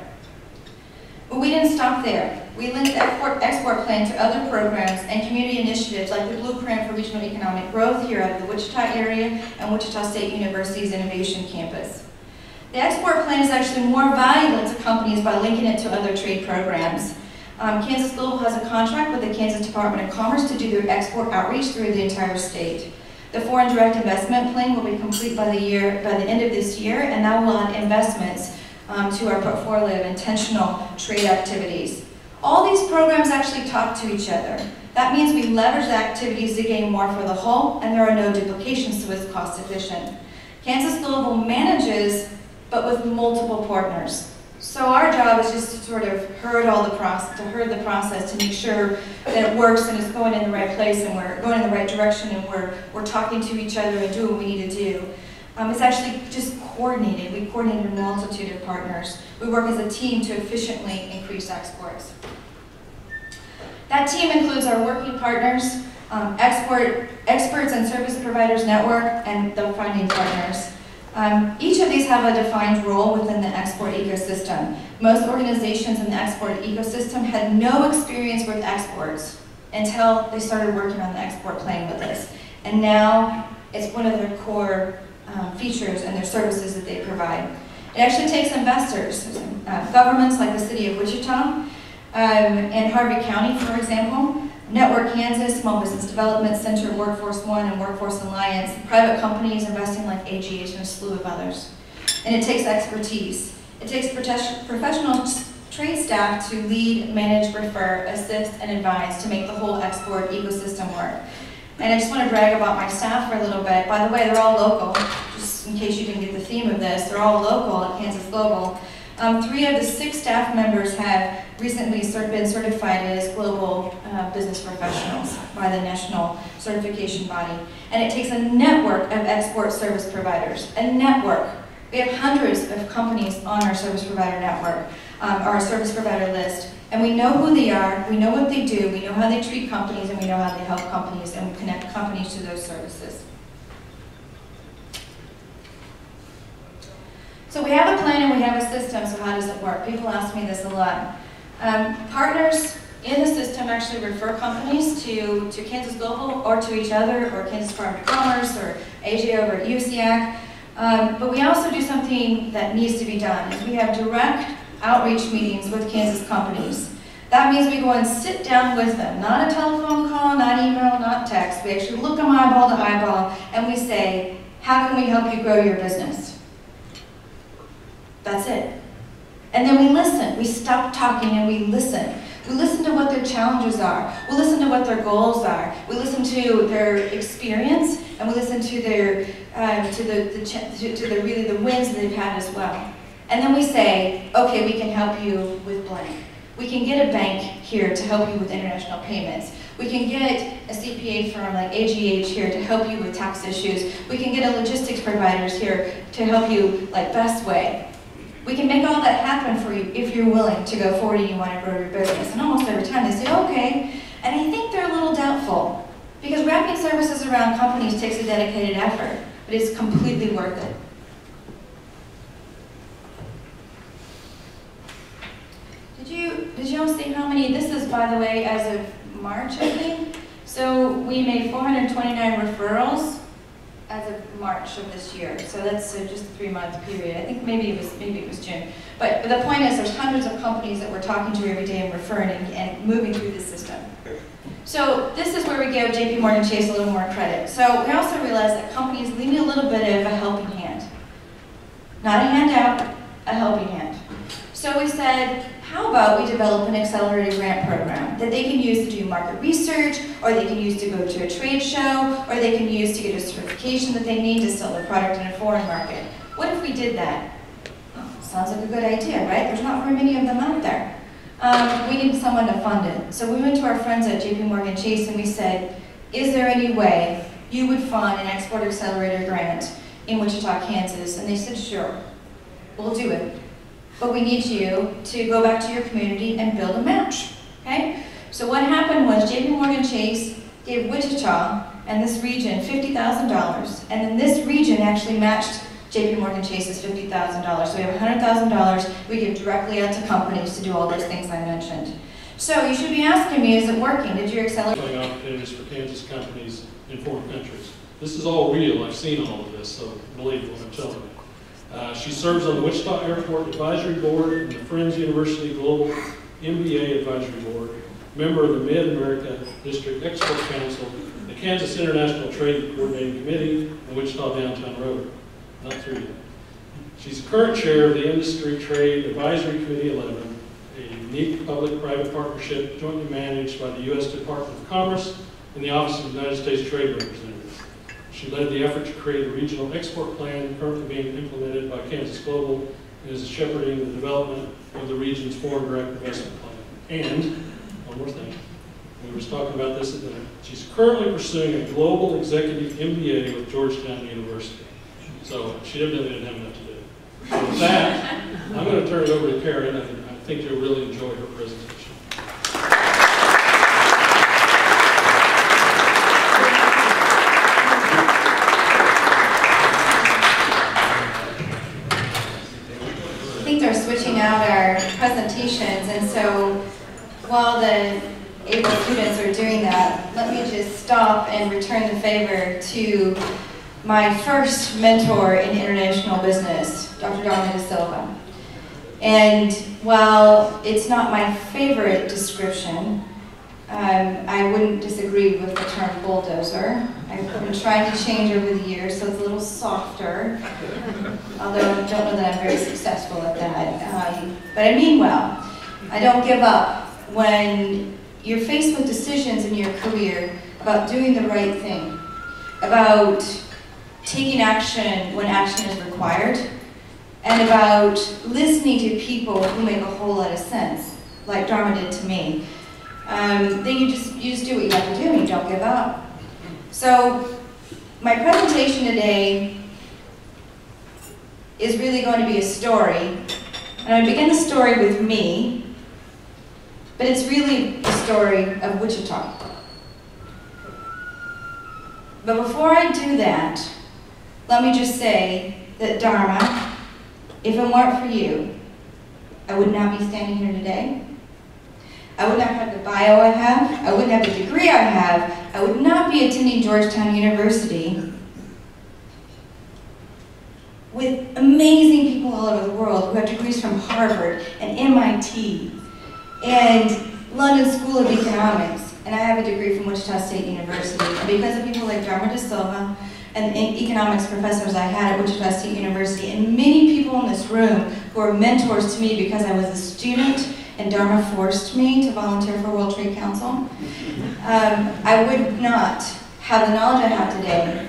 But we didn't stop there. We linked the export plan to other programs and community initiatives like the Blueprint for Regional Economic Growth here out of the Wichita area and Wichita State University's Innovation Campus. The export plan is actually more valuable to companies by linking it to other trade programs. Kansas Global has a contract with the Kansas Department of Commerce to do their export outreach through the entire state. The foreign direct investment plan will be complete by the end of this year, and that will add investments to our portfolio of intentional trade activities. All these programs actually talk to each other. That means we leverage the activities to gain more for the whole, and there are no duplications, so it's cost efficient. Kansas Global manages, but with multiple partners. So our job is just to sort of herd the process to make sure that it works and it's going in the right place and we're going in the right direction and we're talking to each other and doing what we need to do. It's actually just coordinated. We coordinated a multitude of partners. We work as a team to efficiently increase exports. That team includes our working partners, experts and service providers network, and the funding partners. Each of these have a defined role within the export ecosystem. Most organizations in the export ecosystem had no experience with exports until they started working on the export plan with us. And now it's one of their core features and their services that they provide. It actually takes investors, governments like the city of Wichita and Harvey County, for example, Network Kansas, Small Business Development Center, Workforce One, and Workforce Alliance, private companies investing like AGH and a slew of others. And it takes expertise. It takes professional trade staff to lead, manage, refer, assist, and advise to make the whole export ecosystem work. And I just want to brag about my staff for a little bit. By the way, they're all local, just in case you didn't get the theme of this. They're all local at Kansas Global. 3 of the 6 staff members have recently been certified as global business professionals by the national certification body. And it takes a network of export service providers, a network. We have hundreds of companies on our service provider network, our service provider list. And we know who they are, we know what they do, we know how they treat companies, and we know how they help companies, and we connect companies to those services. So we have a plan and we have a system, so how does it work? People ask me this a lot. Partners in the system actually refer companies to Kansas Global or to each other, or Kansas Department of Commerce, or AGH over at UCAC. But we also do something that needs to be done, is we have direct outreach meetings with Kansas companies. That means we go and sit down with them, not a telephone call, not email, not text. We actually look them eyeball to eyeball and we say, how can we help you grow your business? That's it. And then we listen. We stop talking and we listen. We listen to what their challenges are. We listen to what their goals are. We listen to their experience, and we listen to their really the wins that they've had as well. And then we say, okay, we can help you with blank. We can get a bank here to help you with international payments. We can get a CPA firm like AGH here to help you with tax issues. We can get a logistics providers here to help you like Best Way. We can make all that happen for you if you're willing to go forward and you want to grow your business. And almost every time they say, okay. And I think they're a little doubtful, because wrapping services around companies takes a dedicated effort, but it's completely worth it. Did you all see how many, this is, by the way, as of March, I think. So we made 429 referrals as of March of this year. So that's just a 3-month period. I think maybe it was June. But the point is, there's hundreds of companies that we're talking to every day and referring and moving through the system. So this is where we give JP Morgan Chase a little more credit. So we also realize that companies need a little bit of a helping hand. Not a handout, a helping hand. So we said, how about we develop an accelerated grant program that they can use to do market research, or they can use to go to a trade show, or they can use to get a certification that they need to sell their product in a foreign market. What if we did that? Oh, sounds like a good idea, right? There's not very many of them out there. We need someone to fund it. So we went to our friends at JP Morgan Chase and we said, is there any way you would fund an export accelerator grant in Wichita, Kansas? And they said, sure, we'll do it. But we need you to go back to your community and build a match, okay? So what happened was JP Morgan Chase gave Wichita and this region $50,000, and then this region actually matched JP Morgan Chase's $50,000. So we have $100,000 we give directly out to companies to do all those things I mentioned. So you should be asking me, is it working? Did you accelerate? Opportunities for Kansas companies in foreign countries. This is all real. I've seen all of this, so believe what I'm telling you. She serves on the Wichita Airport Advisory Board and the Friends University Global MBA Advisory Board, member of the Mid-America District Export Council, the Kansas International Trade Coordinating Committee, and Wichita Downtown Road. Not through yet. She's current chair of the Industry Trade Advisory Committee 11, a unique public-private partnership jointly managed by the U.S. Department of Commerce and the Office of the United States Trade Representative. She led the effort to create a regional export plan currently being implemented by Kansas Global and is shepherding the development of the region's foreign direct investment plan. And, one more thing, we were talking about this at dinner, she's currently pursuing a global executive MBA with Georgetown University. So she evidently didn't have enough to do. So with that, I'm going to turn it over to Karen, and I think you'll really enjoy her presentation. Switching out our presentations, and so while the able students are doing that, let me just stop and return the favor to my first mentor in international business, Dr. Dharma De Silva. And while it's not my favorite description, I wouldn't disagree with the term bulldozer. I've been trying to change over the years, so it's a little softer, although I don't know that I'm very successful at that, but I mean well. I don't give up when you're faced with decisions in your career about doing the right thing, about taking action when action is required, and about listening to people who make a whole lot of sense, like Dharma did to me. Then you just do what you have to do and you don't give up. So my presentation today is really going to be a story. And I begin the story with me, but it's really the story of Wichita. But before I do that, let me just say that Dharma, if it weren't for you, I would not be standing here today. I would not have the bio I have. I wouldn't have the degree I have. I would not be attending Georgetown University with amazing people all over the world who have degrees from Harvard and MIT and London School of Economics. And I have a degree from Wichita State University. And because of people like Dharma De Silva and the economics professors I had at Wichita State University, and many people in this room who are mentors to me because I was a student and Dharma forced me to volunteer for WTCouncil, I would not have the knowledge I have today,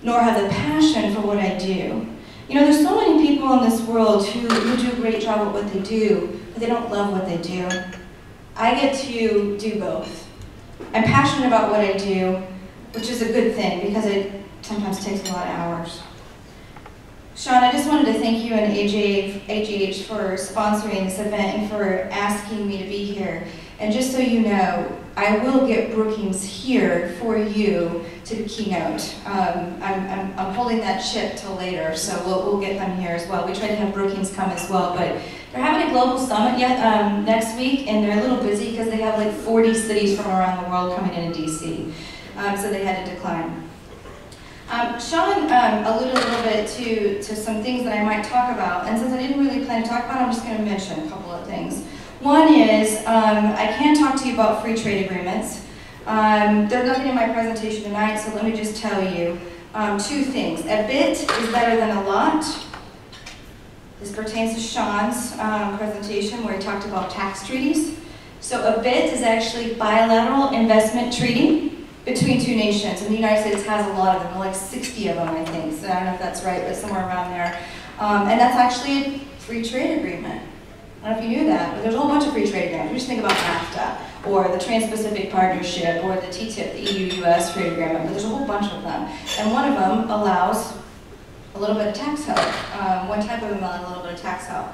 nor have the passion for what I do. You know, there's so many people in this world who do a great job at what they do, but they don't love what they do. I get to do both. I'm passionate about what I do, which is a good thing because it sometimes takes a lot of hours. Sean, I just wanted to thank you and AGH for sponsoring this event and for asking me to be here. And just so you know, I will get Brookings here for you to keynote. I'm holding that ship till later, so we'll get them here as well. We tried to have Brookings come as well, but they're having a global summit next week, and they're a little busy because they have like 40 cities from around the world coming in DC, so they had to decline. Sean alluded a little bit to some things that I might talk about, and since I didn't really plan to talk about it, I'm just going to mention a couple of things. One is, I can talk to you about free trade agreements. There's nothing in my presentation tonight, so let me just tell you two things. A bit is better than a lot. This pertains to Sean's presentation where he talked about tax treaties. So a bit is actually bilateral investment treaty between two nations, and the United States has a lot of them, like 60 of them, I think. So I don't know if that's right, but somewhere around there. And that's actually a free trade agreement. I don't know if you knew that, but there's a whole bunch of free trade agreements. You just think about NAFTA, or the Trans-Pacific Partnership, or the TTIP, the EU-US trade agreement, but there's a whole bunch of them. And one of them allows a little bit of tax help. One type of them allows a little bit of tax help.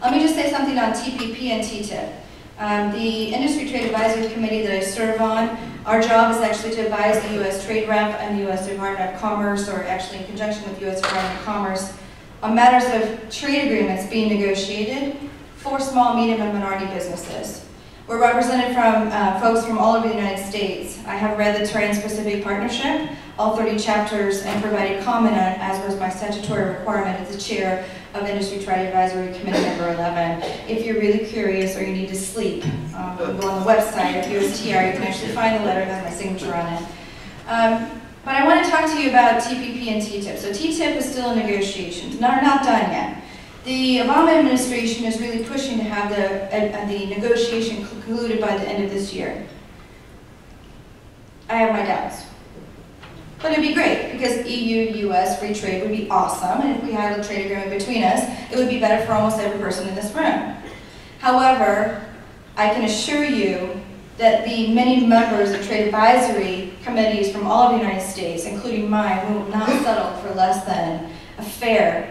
Let me just say something on TPP and TTIP. The Industry Trade Advisory Committee that I serve on, our job is actually to advise the U.S. Trade Rep and the U.S. Department of Commerce, or actually in conjunction with the U.S. Department of Commerce, on matters of trade agreements being negotiated for small, medium, and minority businesses. We're represented from folks from all over the United States. I have read the Trans-Pacific Partnership, all 30 chapters, and provided comment on it, as was my statutory requirement as the chair of Industry Trade Advisory Committee number 11. If you're really curious or you need to sleep, you can go on the website of USTR. You can actually find the letter that has my signature on it. But I want to talk to you about TPP and TTIP. So TTIP is still in negotiations. Not done yet. The Obama administration is really pushing to have the negotiation concluded by the end of this year. I have my doubts. But it'd be great, because EU-US free trade would be awesome, and if we had a trade agreement between us, it would be better for almost every person in this room. However, I can assure you that the many members of trade advisory committees from all of the United States, including mine, will not settle for less than a fairer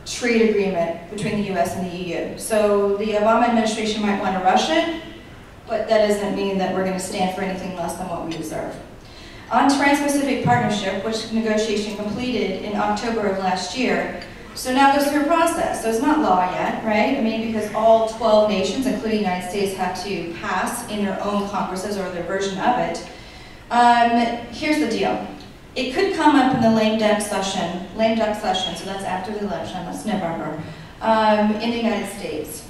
trade agreement between the US and the EU. So the Obama administration might want to rush it, but that doesn't mean that we're going to stand for anything less than what we deserve. On Trans-Pacific Partnership, which negotiation completed in October of last year, so now it goes through a process. So it's not law yet, right? I mean, because all 12 nations, including the United States, have to pass in their own congresses or their version of it. Here's the deal. It could come up in the lame duck session, so that's after the election, that's November, in the United States.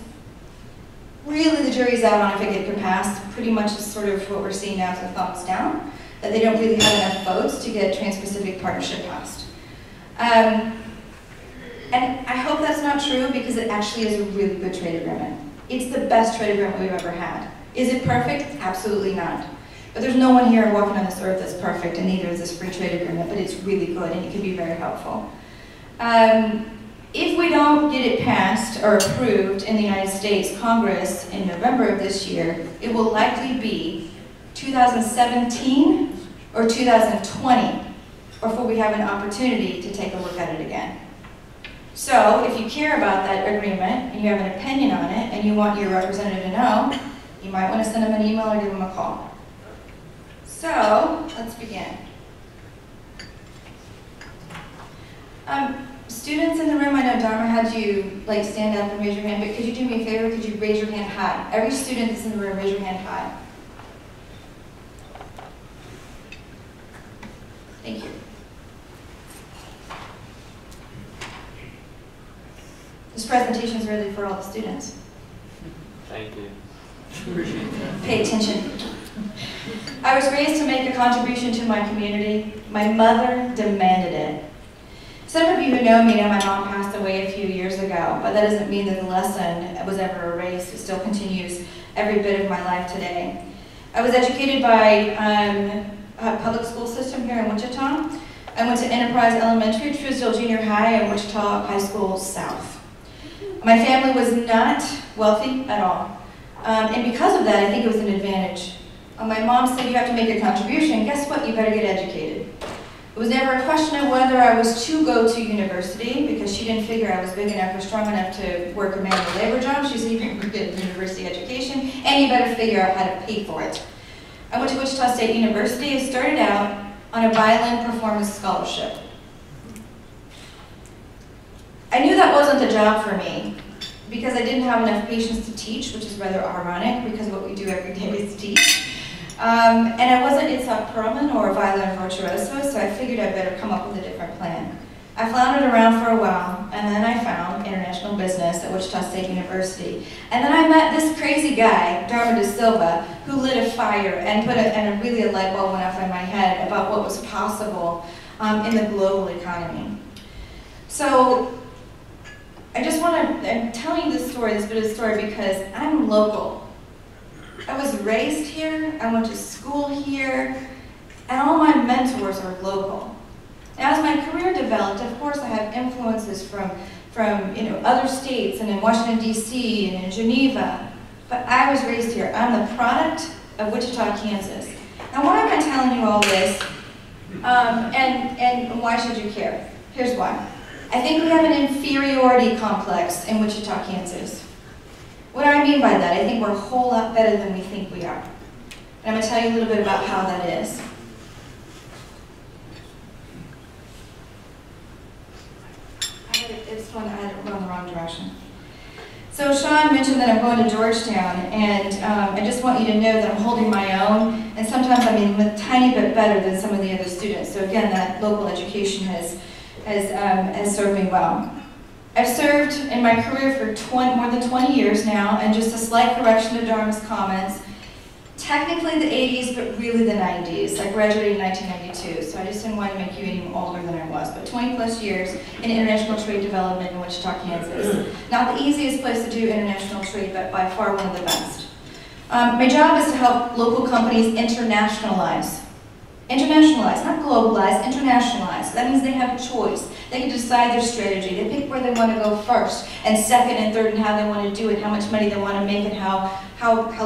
Really, the jury's out on if it could pass. Pretty much is sort of what we're seeing now is a thumbs down, that they don't really have enough votes to get Trans-Pacific Partnership passed. And I hope that's not true, because it actually is a really good trade agreement. It's the best trade agreement we've ever had. Is it perfect? Absolutely not. But there's no one here walking on this earth that's perfect, and neither is this free trade agreement, but it's really good and it can be very helpful. If we don't get it passed or approved in the United States Congress in November of this year, it will likely be 2017 or 2020 before we have an opportunity to take a look at it again. So if you care about that agreement and you have an opinion on it and you want your representative to know, you might want to send them an email or give them a call. So let's begin. Students in the room, I know Dharma had you stand up and raise your hand, but could you do me a favor? Could you raise your hand high? Every student that's in the room, raise your hand high. Thank you. This presentation is really for all the students. Thank you. Pay attention. I was raised to make a contribution to my community. My mother demanded it. Some of you who know me know my mom passed away a few years ago, but that doesn't mean that the lesson was ever erased. It still continues every bit of my life today. I was educated by a public school system here in Wichita. I went to Enterprise Elementary, Truesdale Junior High, and Wichita High School South. My family was not wealthy at all. And because of that, I think it was an advantage. My mom said, you have to make a contribution. Guess what? You better get educated. It was never a question of whether I was to go to university, because she didn't figure I was big enough or strong enough to work a manual labor job. She said, you better get a university education, and you better figure out how to pay for it. I went to Wichita State University. I started out on a violin performance scholarship. I knew that wasn't the job for me, because I didn't have enough patience to teach, which is rather ironic, because what we do every day is teach. And I wasn't Itzhak Perlman or a violin virtuoso, so I figured I'd better come up with a different plan. I floundered around for a while, and then I found international business at Wichita State University. And then I met this crazy guy, Dharma De Silva, who lit a fire and really a light bulb went off in my head about what was possible in the global economy. So I'm telling you this bit of story because I'm local. I was raised here, I went to school here, and all my mentors are local. Now, as my career developed, of course, I had influences from other states and in Washington, D.C. and in Geneva, but I was raised here. I'm the product of Wichita, Kansas. Now, why am I telling you all this, and why should you care? Here's why. I think we have an inferiority complex in Wichita, Kansas. What do I mean by that? I think we're a whole lot better than we think we are. And I'm going to tell you a little bit about how that is. I had it run the wrong direction. So Sean mentioned that I'm going to Georgetown, and I just want you to know that I'm holding my own, and sometimes I'm even a tiny bit better than some of the other students. So again, that local education has served me well. I've served in my career for more than 20 years now, and just a slight correction to Dharma's comments, technically the 80s, but really the 90s. I graduated in 1992, so I just didn't want to make you any older than I was, but 20 plus years in international trade development in Wichita, Kansas. Not the easiest place to do international trade, but by far one of the best. My job is to help local companies internationalize. Internationalize, not globalize, internationalize. That means they have a choice. They can decide their strategy. They pick where they want to go first, and second and third, and how they want to do it, how much money they want to make, and how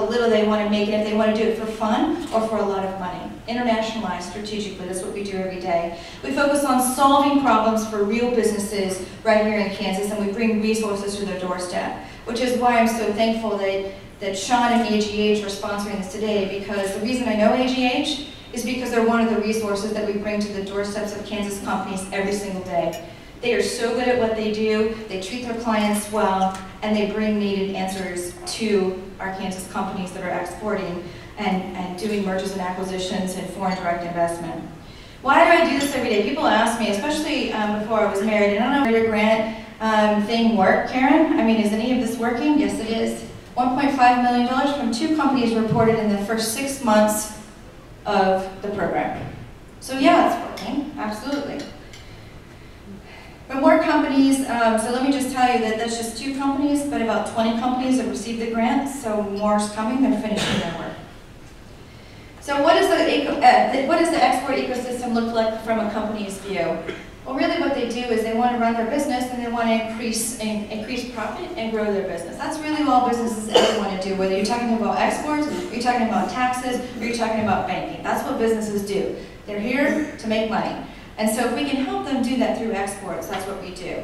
little they want to make, and if they want to do it for fun or for a lot of money. Internationalize strategically, that's what we do every day. We focus on solving problems for real businesses right here in Kansas, and we bring resources to their doorstep, which is why I'm so thankful that Sean and AGH are sponsoring this today, because the reason I know AGH is because they're one of the resources that we bring to the doorsteps of Kansas companies every single day. They are so good at what they do, they treat their clients well, and they bring needed answers to our Kansas companies that are exporting and doing mergers and acquisitions and foreign direct investment. Why do I do this every day? People ask me, especially before I was married, and I don't know if the grant thing work, Karen? I mean, is any of this working? Yes, it is. $1.5 million from 2 companies reported in the first 6 months of the program. So yeah, it's working, absolutely. But more companies, so let me just tell you that that's just 2 companies, but about 20 companies have received the grant, so more's coming, they're finishing their work. So what does the export ecosystem look like from a company's view? Well, really what they do is they want to run their business and they want to increase profit and grow their business. That's really all businesses ever want to do, whether you're talking about exports, or you're talking about taxes, or you're talking about banking. That's what businesses do. They're here to make money. And so if we can help them do that through exports, that's what we do.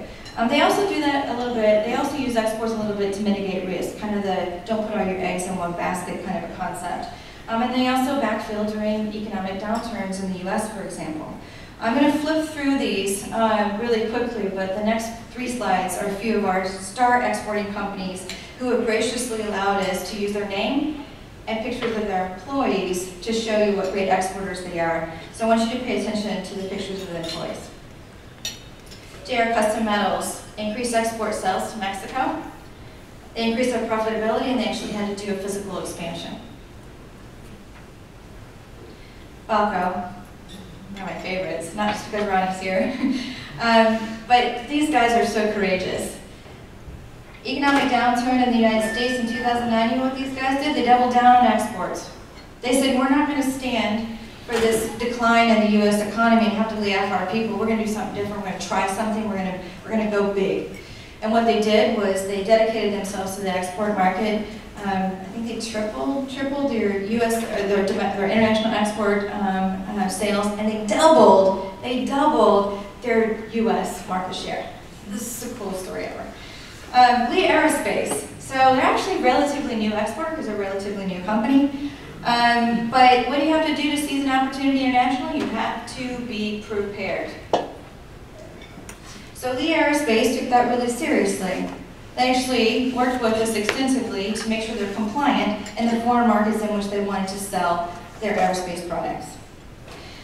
They also do that a little bit, they also use exports a little bit to mitigate risk, kind of the don't put all your eggs in one basket kind of a concept. And they also backfill during economic downturns in the US, for example. I'm going to flip through these really quickly, but the next 3 slides are a few of our star exporting companies who have graciously allowed us to use their name and pictures of their employees to show you what great exporters they are. So I want you to pay attention to the pictures of the employees. JR Custom Metals increased export sales to Mexico. They increased their profitability and they actually had to do a physical expansion. Balco, one of my favorites, not just because Ronnie's here, but these guys are so courageous. Economic downturn in the United States in 2009, you know what these guys did? They doubled down on exports. They said, we're not going to stand for this decline in the U.S. economy and have to lay off our people. We're going to do something different. We're going to try something. We're going to go big. And what they did was they dedicated themselves to the export market. I think they tripled their U.S. or their international export sales, and they doubled their U.S. market share. This is the coolest story ever. Lee Aerospace. So they're actually a relatively new export because they're a relatively new company. But what do you have to do to seize an opportunity internationally? You have to be prepared. So Lee Aerospace took that really seriously. They actually worked with us extensively to make sure they're compliant in the foreign markets in which they wanted to sell their aerospace products.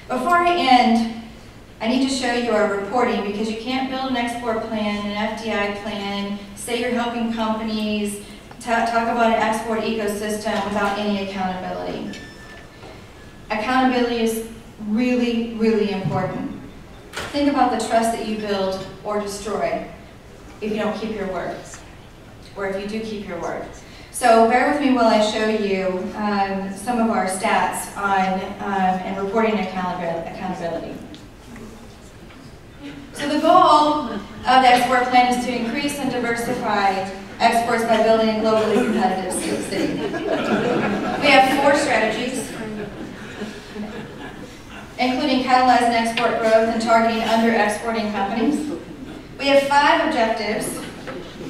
Before I end, I need to show you our reporting because you can't build an export plan, an FDI plan, say you're helping companies, talk about an export ecosystem without any accountability. Accountability is really, really important. Think about the trust that you build or destroy if you don't keep your word, or if you do keep your word. So bear with me while I show you some of our stats on and reporting accountability. So the goal of the export plan is to increase and diversify exports by building a globally competitive city. We have 4 strategies, including catalyzing export growth and targeting under-exporting companies. We have 5 objectives: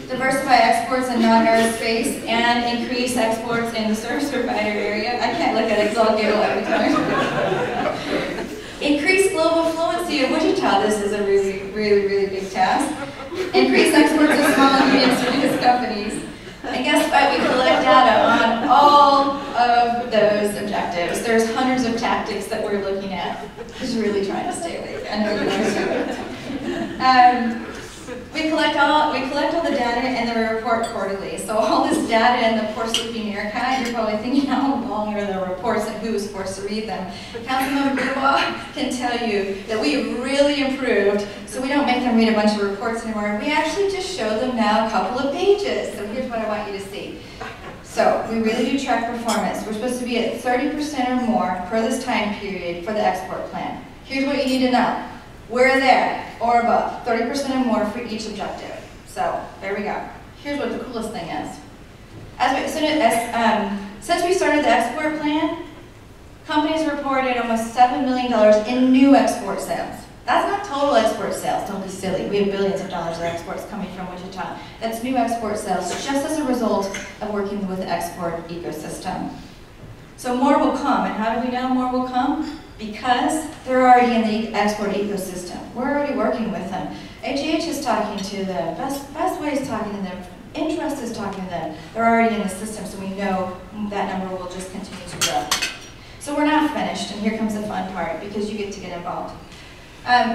diversify exports in non-aerospace and increase exports in the service provider area. I can't look at it because I'll giggle every time. Increase global fluency of Wichita. This is a really, really, really big task. Increase exports of small and medium-sized companies. And guess what? We collect data on all of those objectives. There's hundreds of tactics that we're looking at. Just really trying to stay awake. I know you guys do. We collect all the data and then we report quarterly. So all this data in the poor sleeping air kind, you're probably thinking how long are the reports and who is forced to read them. Councilmember Greenwald can tell you that we have really improved, so we don't make them read a bunch of reports anymore. We actually just show them now a couple of pages. So here's what I want you to see. So we really do track performance. We're supposed to be at 30% or more for this time period for the export plan. Here's what you need to know. We're there or above, 30% or more for each objective. So there we go. Here's what the coolest thing is. Since we started the export plan, companies reported almost $7 million in new export sales. That's not total export sales, don't be silly. We have billions of dollars of exports coming from Wichita. That's new export sales, just as a result of working with the export ecosystem. So more will come, and how do we know more will come? Because they're already in the export ecosystem. We're already working with them. AGH is talking to them, Best Way is talking to them, Interest is talking to them. They're already in the system, so we know that number will just continue to grow. So we're not finished, and here comes the fun part, because you get to get involved.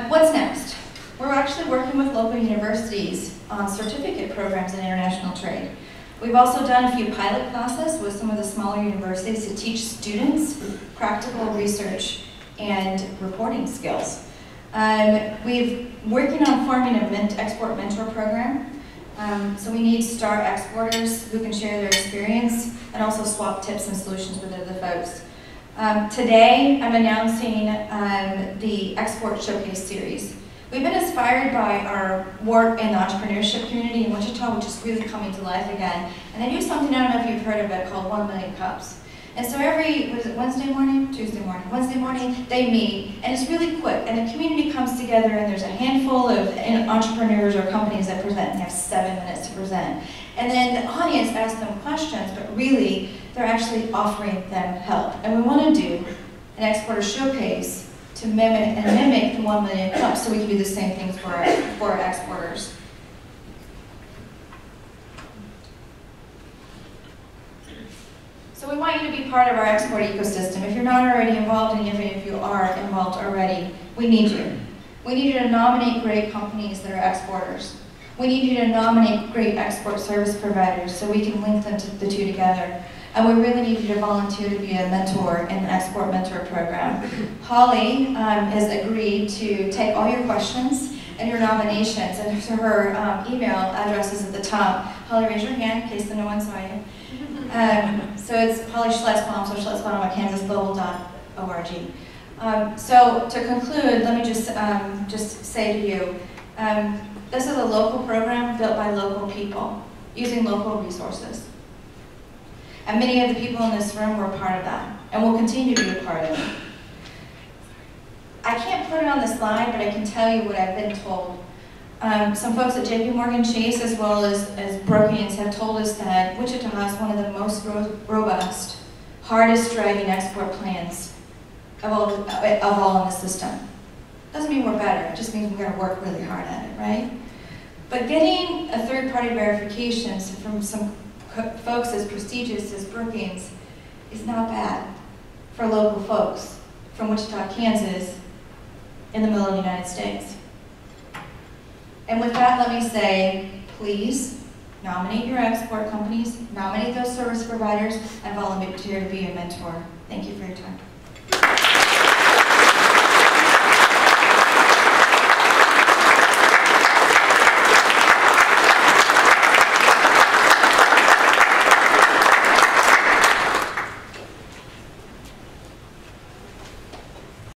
What's next? We're actually working with local universities on certificate programs in international trade. We've also done a few pilot classes with some of the smaller universities to teach students practical research and reporting skills. We've working on forming a export mentor program. So we need star exporters who can share their experience and also swap tips and solutions with other folks. Today, I'm announcing the Export Showcase Series. We've been inspired by our work in the entrepreneurship community in Wichita, which is really coming to life again. And they do something, I don't know if you've heard of it, called 1 Million Cups. And so every, what is it, Wednesday morning? Tuesday morning. Wednesday morning, they meet, and it's really quick. And the community comes together, and there's a handful of entrepreneurs or companies that present, and they have 7 minutes to present. And then the audience asks them questions, but really, they're actually offering them help. And we want to do an exporter showcase to mimic the 1 Million Cups, so we can do the same things for our exporters. So we want you to be part of our export ecosystem. If you're not already involved, and even if you are involved already, we need you. We need you to nominate great companies that are exporters. We need you to nominate great export service providers so we can link the two together. And we really need you to volunteer to be a mentor in the Export Mentor Program. Holly has agreed to take all your questions and your nominations, and so her email address is at the top. Holly, raise your hand in case no one saw you. So it's Holly Schletzbaum, so Schletzbaum at kansasglobal.org. So to conclude, let me just say to you, this is a local program built by local people, using local resources. And many of the people in this room were part of that, and will continue to be a part of it. I can't put it on the slide, but I can tell you what I've been told. Some folks at JPMorgan Chase, as well as Brookings, have told us that Wichita has one of the most robust, hardest driving export plans of all in the system. Doesn't mean we're better, it just means we're going to work really hard at it, right? But getting a third-party verification from some folks as prestigious as Brookings is not bad for local folks from Wichita, Kansas, in the middle of the United States. And with that, let me say, please nominate your export companies, nominate those service providers, and volunteer to be a mentor. Thank you for your time.